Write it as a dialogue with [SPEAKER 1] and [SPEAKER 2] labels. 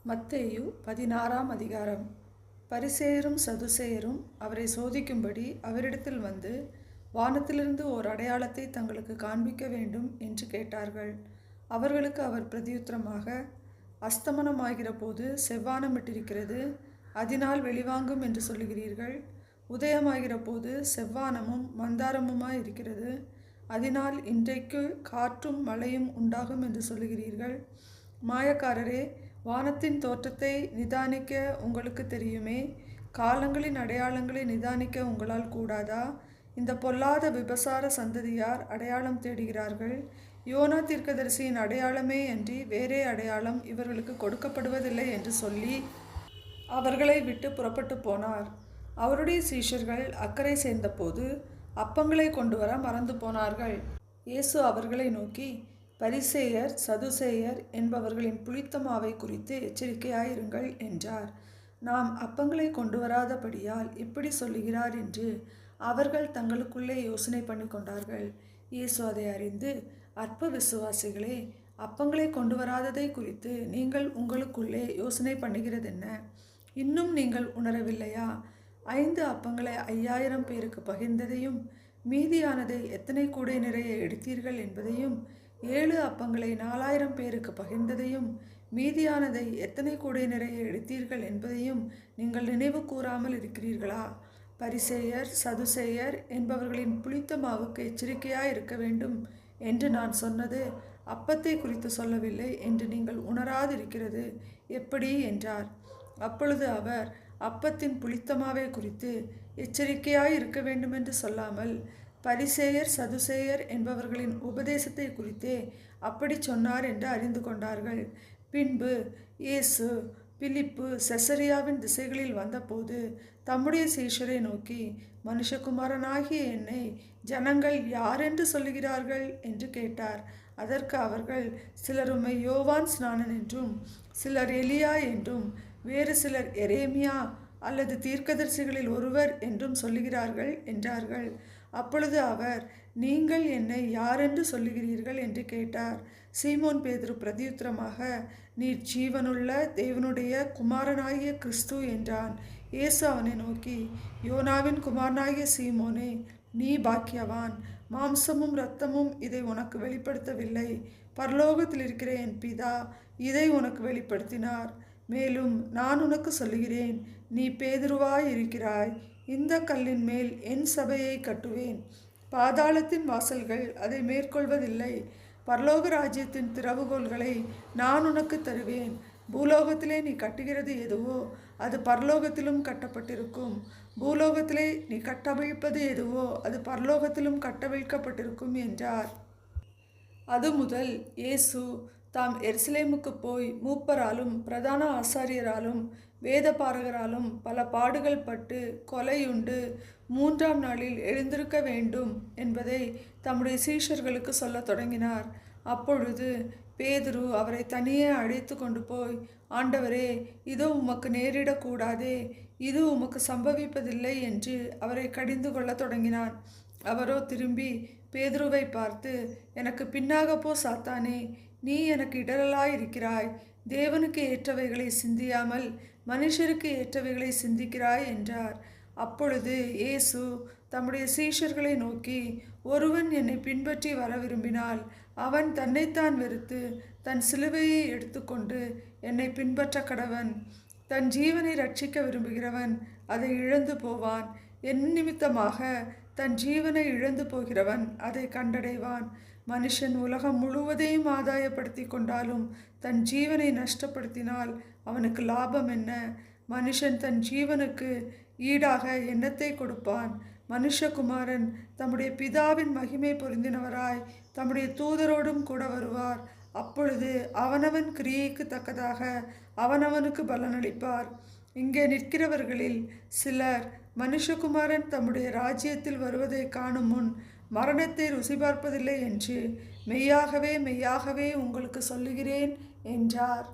[SPEAKER 1] மத்தேயு 16ஆம் அதிகாரம். பரிசேயரும் சதுசேயரும் அவரை சோதிக்கும்படி அவரிடத்தில் வந்து, வானத்திலிருந்து ஓர் அடையாளத்தை தங்களுக்கு காண்பிக்க வேண்டும் என்று கேட்டார்கள். அவர்களுக்கு அவர் பிரதியுத்தரமாக, அஸ்தமனமாகிற போது செவ்வானமிட்டிருக்கிறது, அதனால் வெளிவாங்கும் என்று சொல்லுகிறீர்கள். உதயமாகிற போது செவ்வானமும் மந்தாரமுமாயிருக்கிறது, அதனால் இன்றைக்கு காற்றும் மழையும் உண்டாகும் என்று சொல்லுகிறீர்கள். மாயக்காரரே, வானத்தின் தோற்றத்தை நிதானிக்க உங்களுக்கு தெரியுமே, காலங்களின் அடையாளங்களை நிதானிக்க உங்களால் கூடாதா? இந்த பொல்லாத விபசார சந்ததியார் அடையாளம் தேடுகிறார்கள். யோனா தீர்க்கதரிசியின் அடையாளமே அன்றி வேறே அடையாளம் இவர்களுக்கு கொடுக்கப்படுவதில்லை என்று சொல்லி அவர்களை விட்டு புறப்பட்டு போனார். அவருடைய சீஷர்கள் அக்கறை சேர்ந்தபோது அப்பங்களை கொண்டு வர மறந்து போனார்கள். இயேசு அவர்களை நோக்கி, பரிசேயர் சதுசேயர் என்பவர்களின் புளித்த மாவை குறித்து எச்சரிக்கையாயிருங்கள் என்றார். நாம் அப்பங்களை கொண்டு வராதபடியால் இப்படி சொல்லுகிறார் என்று அவர்கள் தங்களுக்குள்ளே யோசனை பண்ணி கொண்டார்கள். இயேசு அதை அறிந்து, அற்ப விசுவாசிகளே, அப்பங்களை கொண்டு வராததை குறித்து நீங்கள் உங்களுக்குள்ளே யோசனை பண்ணுகிறதென்ன? இன்னும் நீங்கள் உணரவில்லையா? 5 அப்பங்களை 5000 பேருக்கு பகிர்ந்ததையும் மீதியானதை எத்தனை கூடை நிறைய எடுத்தீர்கள் என்பதையும், 7 அப்பங்களை 4000 பேருக்கு பகிர்ந்ததையும் மீதியானதை எத்தனை கூடை நிறைய எடுத்தீர்கள் என்பதையும் நீங்கள் நினைவு கூறாமல் இருக்கிறீர்களா? பரிசேயர் சதுசேயர் என்பவர்களின் புளித்த மாவுக்கு எச்சரிக்கையாய் இருக்க வேண்டும் என்று நான் சொன்னது அப்பத்தை குறித்து சொல்லவில்லை என்று நீங்கள் உணராதிருக்கிறது எப்படி என்றார். அப்பொழுது அவர், அப்பத்தின் புளித்தமாவை குறித்து எச்சரிக்கையாய் இருக்க வேண்டுமென்று சொல்லாமல் பரிசேயர் சதுசேயர் என்பவர்களின் உபதேசத்தை குறித்தே அப்படி சொன்னார் என்று அறிந்து கொண்டார்கள். பின்பு இயேசு பிலிப்பு செசரியாவின் திசைகளில் வந்தபோது தம்முடைய சீஷரை நோக்கி, மனுஷகுமாரனாகிய என்னை ஜனங்கள் யாரென்று சொல்லுகிறார்கள் என்று கேட்டார். அதற்கு அவர்கள், சிலர் உம்மை யோவான் ஸ்நானன் என்றும், சிலர் எலியா என்றும், வேறு சிலர் எரேமியா அல்லது தீர்க்கதரிசிகளில் ஒருவர் என்றும் சொல்லுகிறார்கள் என்றார்கள். அப்பொழுது அவர், நீங்கள் என்னை யாரென்று சொல்லுகிறீர்கள் என்று கேட்டார். சீமோன் பேதுரு பிரதியுத்தரமாக, நீர் ஜீவனுள்ள தேவனுடைய குமாரனாகிய கிறிஸ்து என்றான். இயேசு அவனை நோக்கி, யோனாவின் குமாரனாகிய சீமோனே, நீ பாக்கியவான். மாம்சமும் இரத்தமும் இதை உனக்கு வெளிப்படுத்தவில்லை, பரலோகத்தில் இருக்கிற என் பிதா இதை உனக்கு வெளிப்படுத்தினார். மேலும் நான் உனக்கு சொல்லுகிறேன், நீ பேதுருவாய் இருக்கிறாய், இந்த கல்லின் மேல் என் சபையை கட்டுவேன், பாதாளத்தின் வாசல்கள் அதை மேற்கொள்வதில்லை. பரலோக ராஜ்யத்தின் திறவுகோல்களை நான் உனக்கு தருவேன். பூலோகத்திலே நீ கட்டுகிறது எதுவோ அது பரலோகத்திலும் கட்டப்பட்டிருக்கும், பூலோகத்திலே நீ கட்டவிழ்ப்பது எதுவோ அது பரலோகத்திலும் கட்டவிழ்க்கப்பட்டிருக்கும் என்றார். அது முதல் இயேசு தாம் எருசலேமுக்கு போய் மூப்பராலும் பிரதான ஆசாரியராலும் வேதபாரகராலும் பல பாடுகள் பட்டு கொலையுண்டு 3ஆம் நாளில் எழுந்திருக்க வேண்டும் என்பதை தம்முடைய சீஷர்களுக்கு சொல்லத் தொடங்கினார். அப்பொழுது பேதுரு அவரை தனியே அழைத்து கொண்டு போய், ஆண்டவரே, இதோ உமக்கு நேரிடக்கூடாதே, இது உமக்கு சம்பவிப்பதில்லை என்று அவரை கடிந்து கொள்ள தொடங்கினான். அவரோ திரும்பி பேதுருவை பார்த்து, எனக்கு பின்னாக போ சாத்தானே, நீ எனக்கு இடரலாயிருக்கிறாய். தேவனுக்கு ஏற்றவைகளை சிந்தியாமல் மனுஷருக்கு ஏற்றவைகளை சிந்திக்கிறாய் என்றார். அப்பொழுது இயேசு தம்முடைய சீஷர்களை நோக்கி, ஒருவன் என்னை பின்பற்றி வர விரும்பினால் அவன் தன்னைத்தான் வெறுத்து தன் சிலுவையை எடுத்துக்கொண்டு என்னை பின்பற்ற கடவன். தன் ஜீவனை ரட்சிக்க விரும்புகிறவன் அதை இழந்து போவான். என் நிமித்தமாக தன் ஜீவனை இழந்து போகிறவன் அதை கண்டடைவான். மனுஷன் உலகம் முழுவதையும் ஆதாயப்படுத்தி கொண்டாலும் தன் ஜீவனை நஷ்டப்படுத்தினால் அவனுக்கு லாபம் என்ன? மனுஷன் தன் ஜீவனுக்கு ஈடாக என்னத்தை கொடுப்பான்? மனுஷகுமாரன் தம்முடைய பிதாவின் மகிமை பொருந்தினவராய் தம்முடைய தூதரோடும் கூட வருவார். அப்பொழுது அவனவன் கிரியைக்கு தக்கதாக அவனவனுக்கு பலனளிப்பார். இங்கே நிற்கிறவர்களில் சிலர் மனுஷகுமாரன் தம்முடைய ராஜ்யத்தில் வருவதை காணும் முன் மரணத்தை ருசி பார்ப்பதில்லை என்று மெய்யாகவே மெய்யாகவே உங்களுக்கு சொல்லுகிறேன் என்றார்.